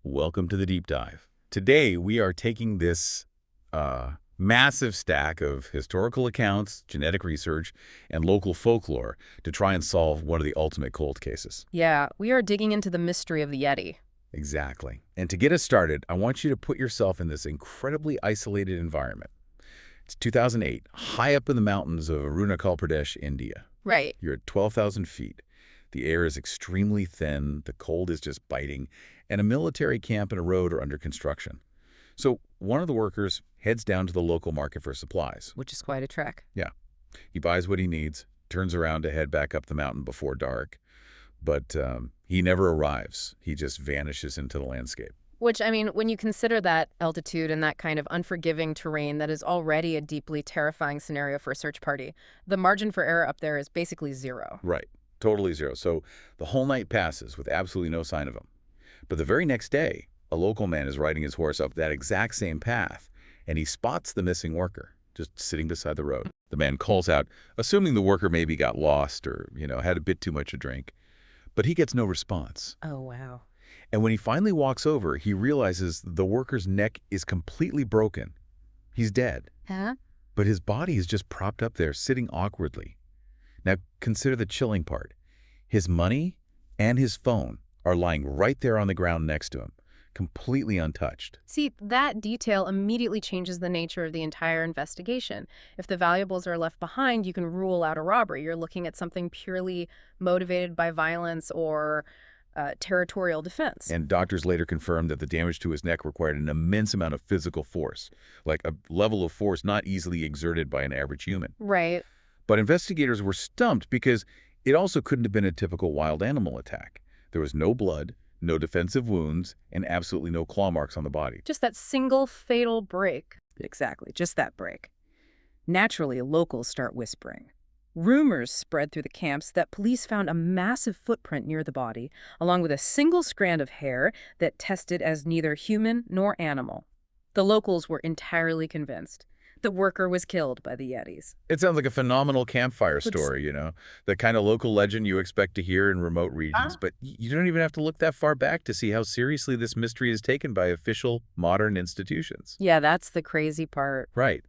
Welcome to the deep dive. Today, we are taking this massive stack of historical accounts, genetic research, and local folklore to try and solve one of the ultimate cold cases. Yeah, we are digging into the mystery of the Yeti. Exactly. And to get us started, I want you to put yourself in this incredibly isolated environment. It's 2008, high up in the mountains of Arunachal Pradesh, India. Right. You're at 12,000 feet. The air is extremely thin, the cold is just biting, and a military camp and a road are under construction. So one of the workers heads down to the local market for supplies. Which is quite a trek. Yeah. He buys what he needs, turns around to head back up the mountain before dark. But he never arrives. He just vanishes into the landscape. Which, I mean, when you consider that altitude and that kind of unforgiving terrain that is already a deeply terrifying scenario for a search party, the margin for error up there is basically zero. Right. Totally zero. So the whole night passes with absolutely no sign of him. But the very next day, a local man is riding his horse up that exact same path, and he spots the missing worker just sitting beside the road. The man calls out, assuming the worker maybe got lost or, had a bit too much to drink. But he gets no response. Oh, wow. And when he finally walks over, he realizes the worker's neck is completely broken. He's dead. Huh? But his body is just propped up there, sitting awkwardly. Now, consider the chilling part. His money and his phone are lying right there on the ground next to him, completely untouched. See, that detail immediately changes the nature of the entire investigation. If the valuables are left behind, you can rule out a robbery. You're looking at something purely motivated by violence or territorial defense. And doctors later confirmed that the damage to his neck required an immense amount of physical force, like a level of force not easily exerted by an average human. Right. But investigators were stumped because it also couldn't have been a typical wild animal attack. There was no blood, no defensive wounds, and absolutely no claw marks on the body. Just that single fatal break. Exactly, just that break. Naturally, locals start whispering. Rumors spread through the camps that police found a massive footprint near the body, along with a single strand of hair that tested as neither human nor animal. The locals were entirely convinced. The worker was killed by the Yetis. It sounds like a phenomenal campfire story, the kind of local legend you expect to hear in remote regions. But you don't even have to look that far back to see how seriously this mystery is taken by official modern institutions. Yeah, that's the crazy part. Right.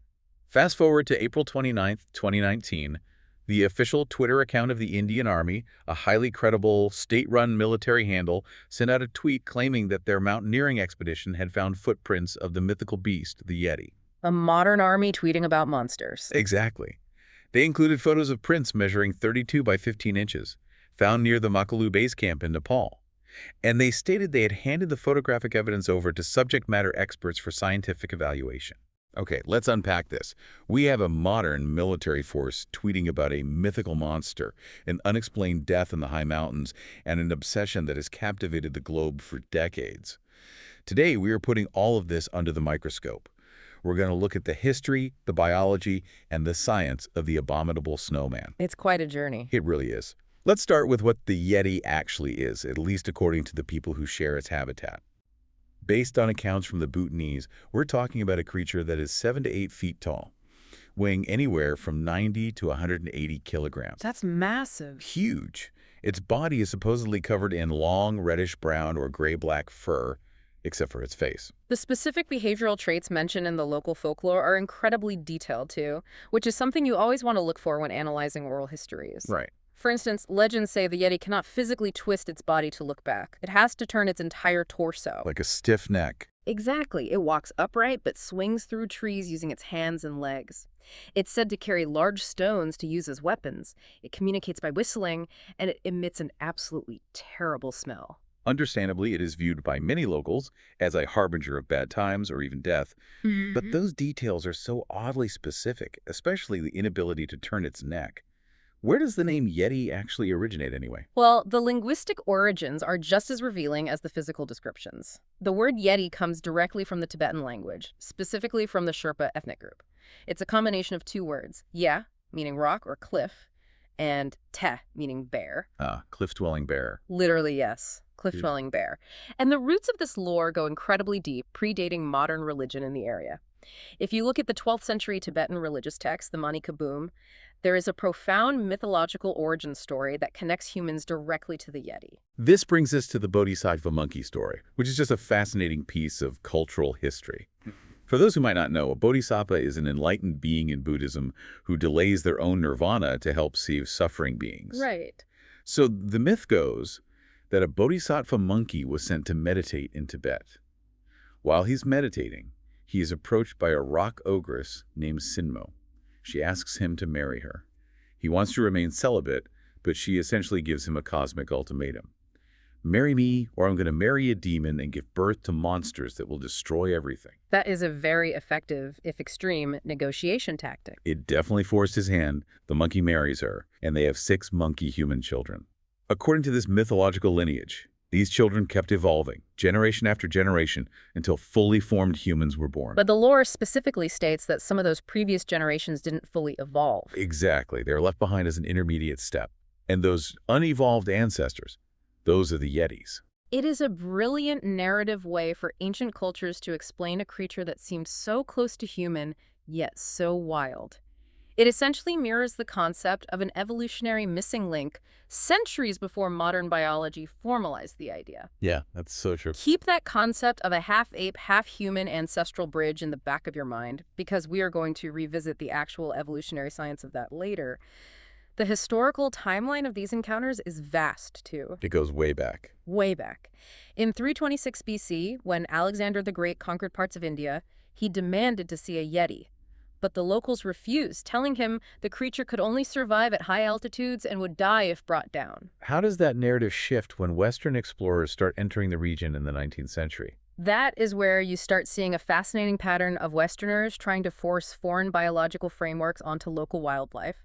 Fast forward to April 29th, 2019. The official Twitter account of the Indian Army, a highly credible state-run military handle, sent out a tweet claiming that their mountaineering expedition had found footprints of the mythical beast, the Yeti. A modern army tweeting about monsters. Exactly. They included photos of prints measuring 32 by 15 inches, found near the Makalu base camp in Nepal. And they stated they had handed the photographic evidence over to subject matter experts for scientific evaluation. Okay, let's unpack this. We have a modern military force tweeting about a mythical monster, an unexplained death in the high mountains, and an obsession that has captivated the globe for decades. Today, we are putting all of this under the microscope. We're going to look at the history, the biology, and the science of the Abominable Snowman. It's quite a journey. It really is. Let's start with what the Yeti actually is, at least according to the people who share its habitat. Based on accounts from the Bhutanese, we're talking about a creature that is 7 to 8 feet tall, weighing anywhere from 90 to 180 kilograms. That's massive. Huge. Its body is supposedly covered in long reddish-brown or gray-black fur, except for its face. The specific behavioral traits mentioned in the local folklore are incredibly detailed, too, which is something you always want to look for when analyzing oral histories. Right. For instance, legends say the Yeti cannot physically twist its body to look back. It has to turn its entire torso. Like a stiff neck. Exactly. It walks upright but swings through trees using its hands and legs. It's said to carry large stones to use as weapons. It communicates by whistling, and it emits an absolutely terrible smell. Understandably, it is viewed by many locals as a harbinger of bad times or even death. But those details are so oddly specific, especially the inability to turn its neck. Where does the name Yeti actually originate anyway? Well, the linguistic origins are just as revealing as the physical descriptions. The word Yeti comes directly from the Tibetan language, specifically from the Sherpa ethnic group. It's a combination of two words, ya, meaning rock or cliff, and te, meaning bear. Cliff-dwelling bear. Literally, yes. Cliff-dwelling bear. And the roots of this lore go incredibly deep, predating modern religion in the area. If you look at the 12th century Tibetan religious text, the Mani Kaboom, there is a profound mythological origin story that connects humans directly to the Yeti. This brings us to the Bodhisattva monkey story, which is just a fascinating piece of cultural history. For those who might not know, a bodhisattva is an enlightened being in Buddhism who delays their own nirvana to help save suffering beings. Right. So the myth goes that a bodhisattva monkey was sent to meditate in Tibet. While he's meditating, he is approached by a rock ogress named Sinmo. She asks him to marry her. He wants to remain celibate, but she essentially gives him a cosmic ultimatum. Marry me, or I'm going to marry a demon and give birth to monsters that will destroy everything. That is a very effective, if extreme, negotiation tactic. It definitely forced his hand. The monkey marries her, and they have 6 monkey-human children. According to this mythological lineage, these children kept evolving, generation after generation, until fully formed humans were born. But the lore specifically states that some of those previous generations didn't fully evolve. Exactly. They're left behind as an intermediate step. And those unevolved ancestors, those are the Yetis. It is a brilliant narrative way for ancient cultures to explain a creature that seemed so close to human, yet so wild. It essentially mirrors the concept of an evolutionary missing link centuries before modern biology formalized the idea. Yeah, that's so true. Keep that concept of a half-ape, half-human ancestral bridge in the back of your mind, because we are going to revisit the actual evolutionary science of that later. The historical timeline of these encounters is vast, too. It goes way back. Way back. In 326 BC, when Alexander the Great conquered parts of India, he demanded to see a Yeti. But the locals refused, telling him the creature could only survive at high altitudes and would die if brought down. How does that narrative shift when Western explorers start entering the region in the 19th century? That is where you start seeing a fascinating pattern of Westerners trying to force foreign biological frameworks onto local wildlife.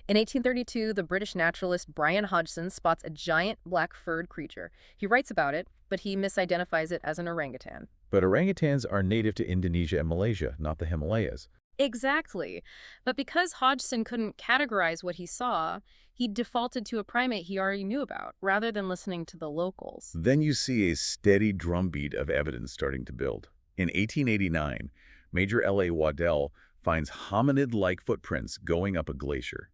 In 1832, the British naturalist Brian Hodgson spots a giant black-furred creature. He writes about it, but he misidentifies it as an orangutan. But orangutans are native to Indonesia and Malaysia, not the Himalayas. Exactly. But because Hodgson couldn't categorize what he saw, he defaulted to a primate he already knew about, rather than listening to the locals. Then you see a steady drumbeat of evidence starting to build. In 1889, Major L.A. Waddell finds hominid-like footprints going up a glacier.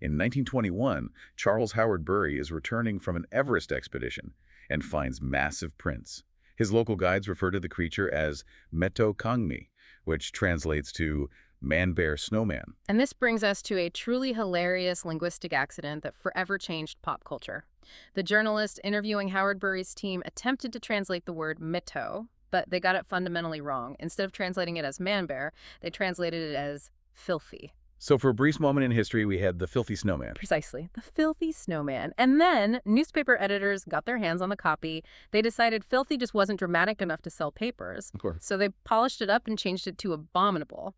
In 1921, Charles Howard Bury is returning from an Everest expedition and finds massive prints. His local guides refer to the creature as Meto Kangmi, which translates to man-bear snowman. And this brings us to a truly hilarious linguistic accident that forever changed pop culture. The journalist interviewing Howard Bury's team attempted to translate the word Meto, but they got it fundamentally wrong. Instead of translating it as man-bear, they translated it as filthy. So for a brief moment in history, we had the filthy snowman. Precisely, the filthy snowman. And then newspaper editors got their hands on the copy. They decided filthy just wasn't dramatic enough to sell papers. Of course. So they polished it up and changed it to abominable.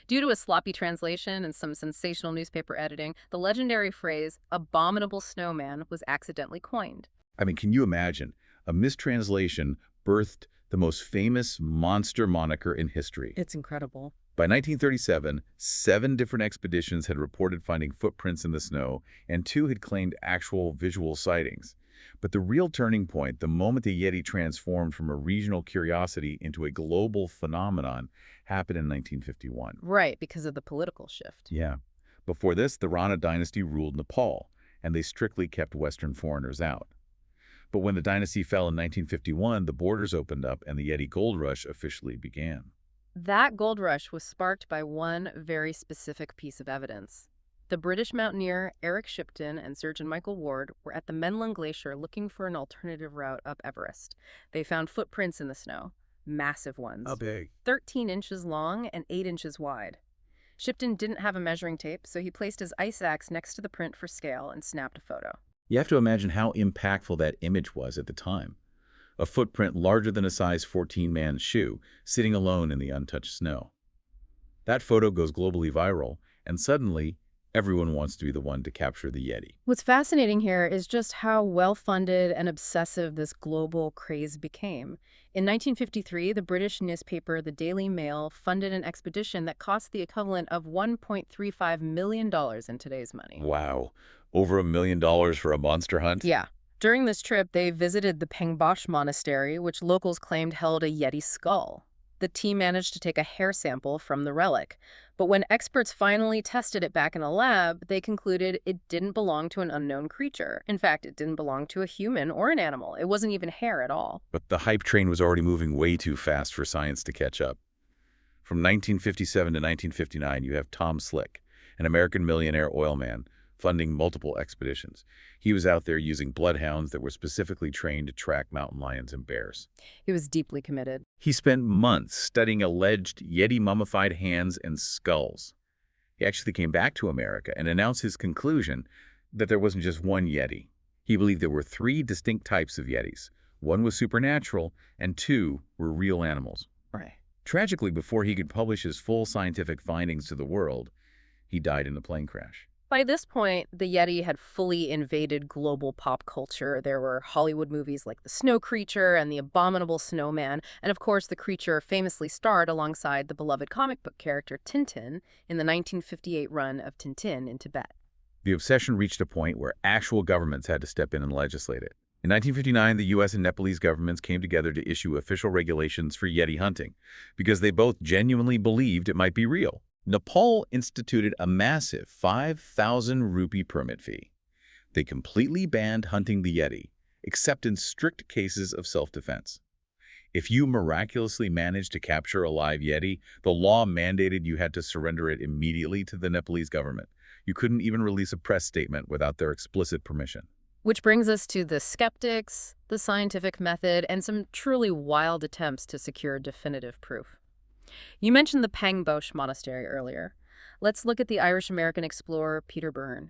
Due to a sloppy translation and some sensational newspaper editing, the legendary phrase, abominable snowman, was accidentally coined. I mean, can you imagine? A mistranslation birthed the most famous monster moniker in history. It's incredible. By 1937, 7 different expeditions had reported finding footprints in the snow, and 2 had claimed actual visual sightings. But the real turning point, the moment the Yeti transformed from a regional curiosity into a global phenomenon, happened in 1951. Right, because of the political shift. Yeah. Before this, the Rana dynasty ruled Nepal, and they strictly kept Western foreigners out. But when the dynasty fell in 1951, the borders opened up and the Yeti gold rush officially began. That gold rush was sparked by one very specific piece of evidence. The British mountaineer Eric Shipton and surgeon Michael Ward were at the Menlung Glacier looking for an alternative route up Everest. They found footprints in the snow, massive ones. How big? 13 inches long and 8 inches wide. Shipton didn't have a measuring tape, so he placed his ice axe next to the print for scale and snapped a photo. You have to imagine how impactful that image was at the time. A footprint larger than a size 14 man's shoe, sitting alone in the untouched snow. That photo goes globally viral, and suddenly, everyone wants to be the one to capture the Yeti. What's fascinating here is just how well-funded and obsessive this global craze became. In 1953, the British newspaper The Daily Mail funded an expedition that cost the equivalent of $1.35 million in today's money. Wow. Over $1 million for a monster hunt? Yeah. During this trip, they visited the Pengbosch Monastery, which locals claimed held a Yeti skull. The team managed to take a hair sample from the relic, but when experts finally tested it back in a lab, they concluded it didn't belong to an unknown creature. In fact, it didn't belong to a human or an animal. It wasn't even hair at all. But the hype train was already moving way too fast for science to catch up. From 1957 to 1959, you have Tom Slick, an American millionaire oil man, funding multiple expeditions. He was out there using bloodhounds that were specifically trained to track mountain lions and bears. He was deeply committed. He spent months studying alleged Yeti mummified hands and skulls. He actually came back to America and announced his conclusion that there wasn't just one Yeti. He believed there were 3 distinct types of Yetis. One was supernatural, and 2 were real animals. Right. Tragically, before he could publish his full scientific findings to the world, he died in a plane crash. By this point, the Yeti had fully invaded global pop culture. There were Hollywood movies like The Snow Creature and The Abominable Snowman, and of course the creature famously starred alongside the beloved comic book character Tintin in the 1958 run of Tintin in Tibet. The obsession reached a point where actual governments had to step in and legislate it. In 1959, the U.S. and Nepalese governments came together to issue official regulations for Yeti hunting because they both genuinely believed it might be real. Nepal instituted a massive 5,000 rupee permit fee. They completely banned hunting the Yeti, except in strict cases of self-defense. If you miraculously managed to capture a live Yeti, the law mandated you had to surrender it immediately to the Nepalese government. You couldn't even release a press statement without their explicit permission. Which brings us to the skeptics, the scientific method, and some truly wild attempts to secure definitive proof. You mentioned the Pangboche Monastery earlier. Let's look at the Irish-American explorer Peter Byrne.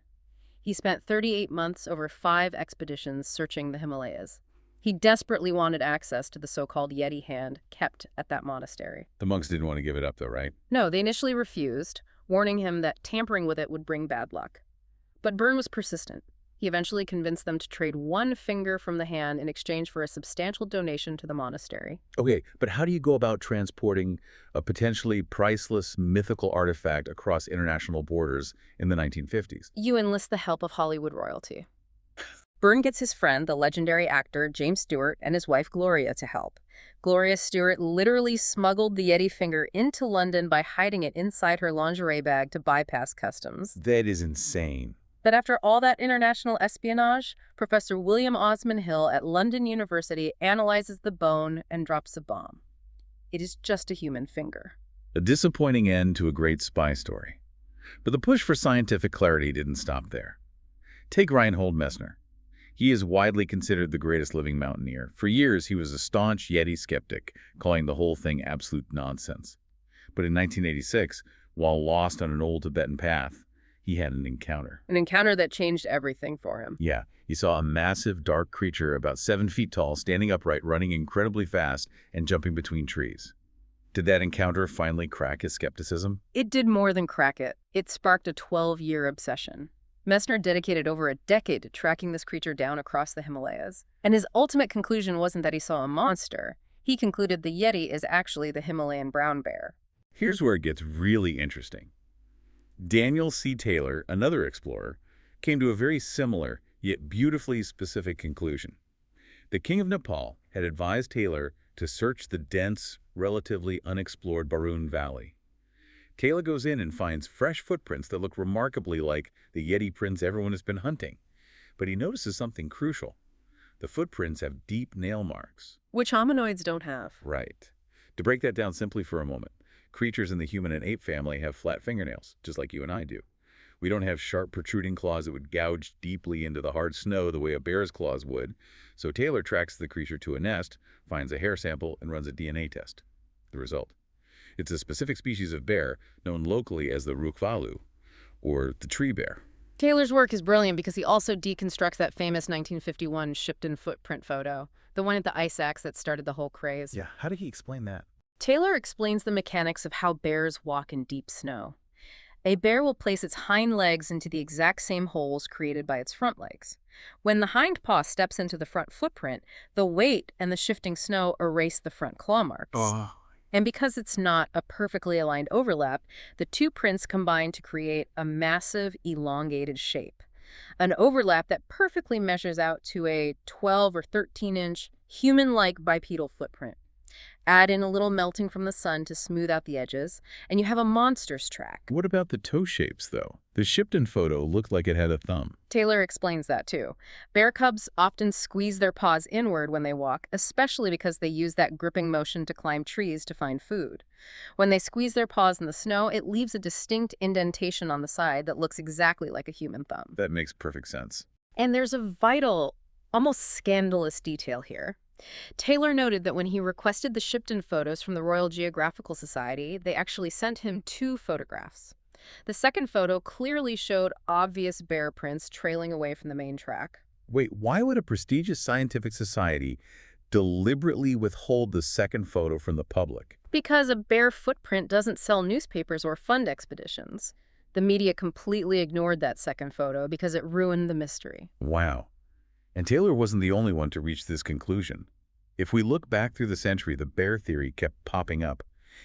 He spent 38 months over 5 expeditions searching the Himalayas. He desperately wanted access to the so-called Yeti hand kept at that monastery. The monks didn't want to give it up, though, right? No, they initially refused, warning him that tampering with it would bring bad luck. But Byrne was persistent. He eventually convinced them to trade 1 finger from the hand in exchange for a substantial donation to the monastery. Okay, but how do you go about transporting a potentially priceless mythical artifact across international borders in the 1950s? You enlist the help of Hollywood royalty. Byrne gets his friend, the legendary actor James Stewart, and his wife Gloria to help. Gloria Stewart literally smuggled the Yeti finger into London by hiding it inside her lingerie bag to bypass customs. That is insane. But after all that international espionage, Professor William Osman Hill at London University analyzes the bone and drops a bomb. It is just a human finger. A disappointing end to a great spy story. But the push for scientific clarity didn't stop there. Take Reinhold Messner. He is widely considered the greatest living mountaineer. For years, he was a staunch Yeti skeptic, calling the whole thing absolute nonsense. But in 1986, while lost on an old Tibetan path, he had an encounter. An encounter that changed everything for him. Yeah, he saw a massive, dark creature about 7 feet tall, standing upright, running incredibly fast, and jumping between trees. Did that encounter finally crack his skepticism? It did more than crack it. It sparked a 12-year obsession. Messner dedicated over a decade to tracking this creature down across the Himalayas. And his ultimate conclusion wasn't that he saw a monster. He concluded the Yeti is actually the Himalayan brown bear. Here's where it gets really interesting. Daniel C. Taylor, another explorer, came to a very similar, yet beautifully specific conclusion. The king of Nepal had advised Taylor to search the dense, relatively unexplored Barun Valley. Taylor goes in and finds fresh footprints that look remarkably like the Yeti prints everyone has been hunting. But he notices something crucial. The footprints have deep nail marks. Which hominoids don't have. Right. To break that down simply for a moment, creatures in the human and ape family have flat fingernails, just like you and I do. We don't have sharp protruding claws that would gouge deeply into the hard snow the way a bear's claws would. So Taylor tracks the creature to a nest, finds a hair sample, and runs a DNA test. The result: it's a specific species of bear known locally as the Rukvalu, or the tree bear. Taylor's work is brilliant because he also deconstructs that famous 1951 Shipton footprint photo, the one at the ice axe that started the whole craze. Yeah, how did he explain that? Taylor explains the mechanics of how bears walk in deep snow. A bear will place its hind legs into the exact same holes created by its front legs. When the hind paw steps into the front footprint, the weight and the shifting snow erase the front claw marks. Oh. And because it's not a perfectly aligned overlap, the 2 prints combine to create a massive, elongated shape. An overlap that perfectly measures out to a 12 or 13-inch human-like bipedal footprint. Add in a little melting from the sun to smooth out the edges, and you have a monster's track. What about the toe shapes, though? The Shipton photo looked like it had a thumb. Taylor explains that too. Bear cubs often squeeze their paws inward when they walk, especially because they use that gripping motion to climb trees to find food. When they squeeze their paws in the snow, it leaves a distinct indentation on the side that looks exactly like a human thumb. That makes perfect sense. And there's a vital, almost scandalous detail here. Taylor noted that when he requested the Shipton photos from the Royal Geographical Society, they actually sent him 2 photographs. The second photo clearly showed obvious bear prints trailing away from the main track. Wait, why would a prestigious scientific society deliberately withhold the second photo from the public? Because a bear footprint doesn't sell newspapers or fund expeditions. The media completely ignored that second photo because it ruined the mystery. Wow. And Taylor wasn't the only one to reach this conclusion. If we look back through the century, the bear theory kept popping up.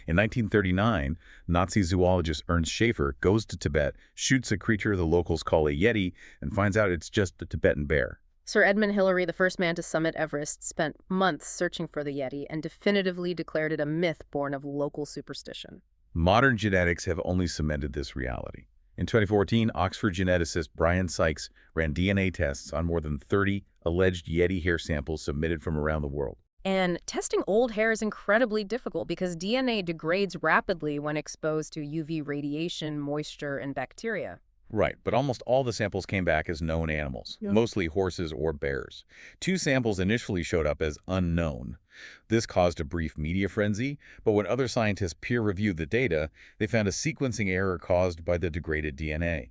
In 1939, Nazi zoologist Ernst Schaefer goes to Tibet, shoots a creature the locals call a Yeti, and finds out it's just a Tibetan bear. Sir Edmund Hillary, the first man to summit Everest, spent months searching for the Yeti and definitively declared it a myth born of local superstition. Modern genetics have only cemented this reality. In 2014, Oxford geneticist Brian Sykes ran DNA tests on more than 30 alleged Yeti hair samples submitted from around the world. And testing old hair is incredibly difficult because DNA degrades rapidly when exposed to UV radiation, moisture, and bacteria. Right, but almost all the samples came back as known animals, mostly horses or bears. 2 samples initially showed up as unknown. This caused a brief media frenzy, but when other scientists peer-reviewed the data, they found a sequencing error caused by the degraded DNA.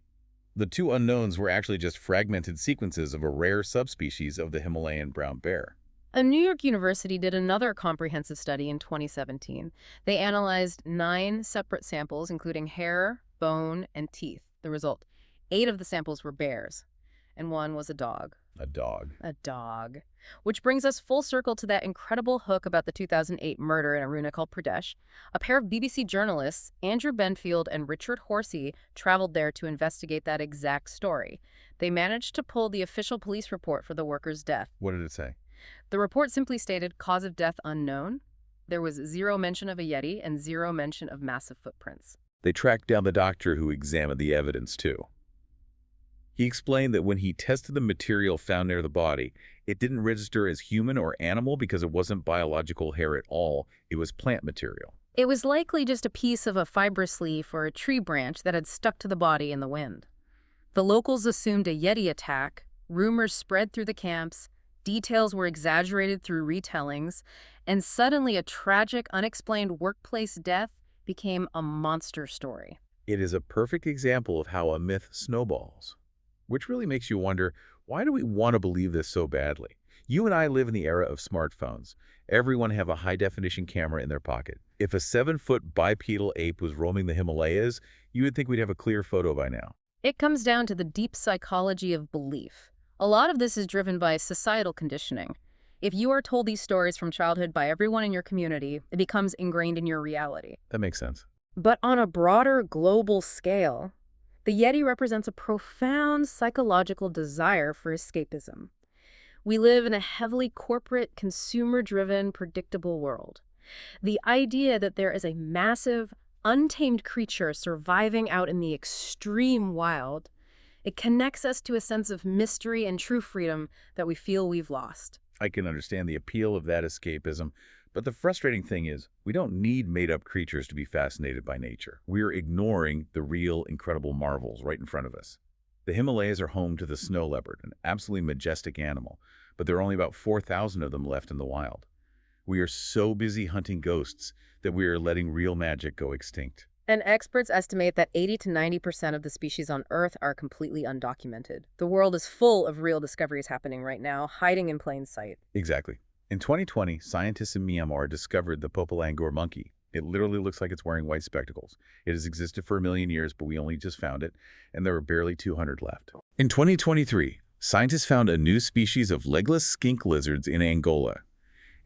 The 2 unknowns were actually just fragmented sequences of a rare subspecies of the Himalayan brown bear. A New York university did another comprehensive study in 2017. They analyzed 9 separate samples, including hair, bone, and teeth. The result: 8 of the samples were bears, and 1 was a dog. A dog. A dog. Which brings us full circle to that incredible hook about the 2008 murder in Arunachal Pradesh. A pair of BBC journalists, Andrew Benfield and Richard Horsey, traveled there to investigate that exact story. They managed to pull the official police report for the worker's death. What did it say? The report simply stated cause of death unknown. There was 0 mention of a Yeti and 0 mention of massive footprints. They tracked down the doctor who examined the evidence, too. He explained that when he tested the material found near the body, it didn't register as human or animal because it wasn't biological hair at all. It was plant material. It was likely just a piece of a fibrous leaf or a tree branch that had stuck to the body in the wind. The locals assumed a Yeti attack. Rumors spread through the camps. Details were exaggerated through retellings. And suddenly a tragic, unexplained workplace death became a monster story. It is a perfect example of how a myth snowballs. Which really makes you wonder, why do we want to believe this so badly? You and I live in the era of smartphones. Everyone have a high-definition camera in their pocket. If a 7-foot bipedal ape was roaming the Himalayas, you would think we'd have a clear photo by now. It comes down to the deep psychology of belief. A lot of this is driven by societal conditioning. If you are told these stories from childhood by everyone in your community, it becomes ingrained in your reality. That makes sense. But on a broader global scale, the Yeti represents a profound psychological desire for escapism. We live in a heavily corporate, consumer-driven, predictable world. The idea that there is a massive, untamed creature surviving out in the extreme wild, it connects us to a sense of mystery and true freedom that we feel we've lost. I can understand the appeal of that escapism, but the frustrating thing is, we don't need made-up creatures to be fascinated by nature. We're ignoring the real, incredible marvels right in front of us. The Himalayas are home to the snow leopard, an absolutely majestic animal, but there are only about 4,000 of them left in the wild. We are so busy hunting ghosts that we are letting real magic go extinct. And experts estimate that 80 to 90% of the species on Earth are completely undocumented. The world is full of real discoveries happening right now, hiding in plain sight. Exactly. In 2020, scientists in Myanmar discovered the Popolangor monkey. It literally looks like it's wearing white spectacles. It has existed for 1 million years, but we only just found it, and there are barely 200 left. In 2023, scientists found a new species of legless skink lizards in Angola.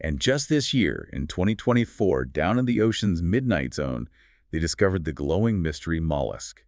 And just this year, in 2024, down in the ocean's midnight zone, they discovered the glowing mystery mollusk.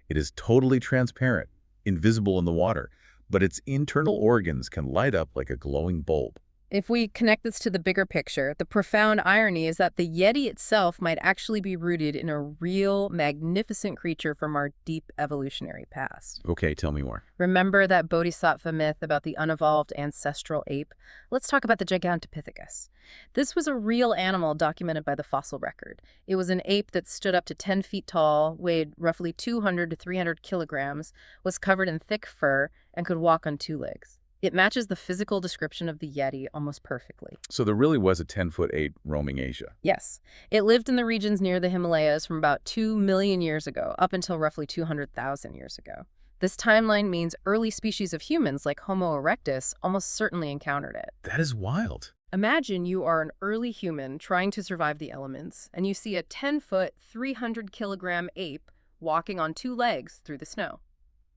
It is totally transparent, invisible in the water, but its internal organs can light up like a glowing bulb. If we connect this to the bigger picture, the profound irony is that the Yeti itself might actually be rooted in a real, magnificent creature from our deep evolutionary past. Okay, tell me more. Remember that bodhisattva myth about the unevolved ancestral ape? Let's talk about the Gigantopithecus. This was a real animal documented by the fossil record. It was an ape that stood up to 10 feet tall, weighed roughly 200 to 300 kilograms, was covered in thick fur, and could walk on two legs. It matches the physical description of the Yeti almost perfectly. So there really was a 10-foot ape roaming Asia. Yes. It lived in the regions near the Himalayas from about 2 million years ago, up until roughly 200,000 years ago. This timeline means early species of humans, like Homo erectus, almost certainly encountered it. That is wild. Imagine you are an early human trying to survive the elements, and you see a 10-foot, 300-kilogram ape walking on two legs through the snow.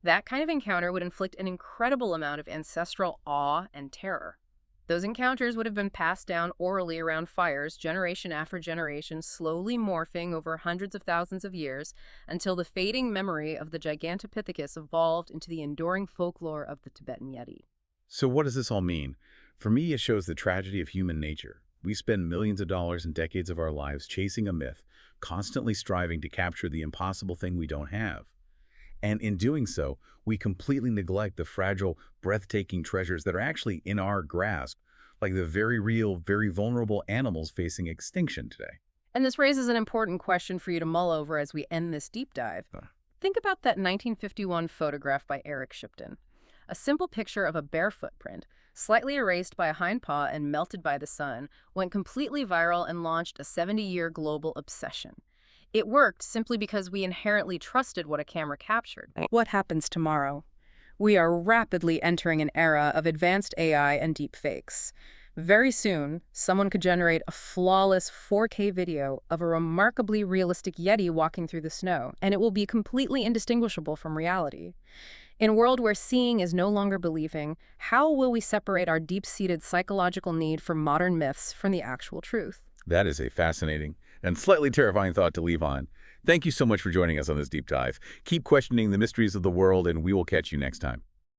That kind of encounter would inflict an incredible amount of ancestral awe and terror. Those encounters would have been passed down orally around fires, generation after generation, slowly morphing over hundreds of thousands of years until the fading memory of the Gigantopithecus evolved into the enduring folklore of the Tibetan Yeti. So what does this all mean? For me, it shows the tragedy of human nature. We spend millions of dollars and decades of our lives chasing a myth, constantly striving to capture the impossible thing we don't have. And in doing so, we completely neglect the fragile, breathtaking treasures that are actually in our grasp, like the very real, very vulnerable animals facing extinction today. And this raises an important question for you to mull over as we end this deep dive. Think about that 1951 photograph by Eric Shipton. A simple picture of a bare footprint, slightly erased by a hind paw and melted by the sun, went completely viral and launched a 70-year global obsession. It worked simply because we inherently trusted what a camera captured. What happens tomorrow? We are rapidly entering an era of advanced AI and deepfakes. Very soon, someone could generate a flawless 4K video of a remarkably realistic Yeti walking through the snow, and it will be completely indistinguishable from reality. In a world where seeing is no longer believing, how will we separate our deep-seated psychological need for modern myths from the actual truth? That is a fascinating and slightly terrifying thought to leave on. Thank you so much for joining us on this deep dive. Keep questioning the mysteries of the world, and we will catch you next time.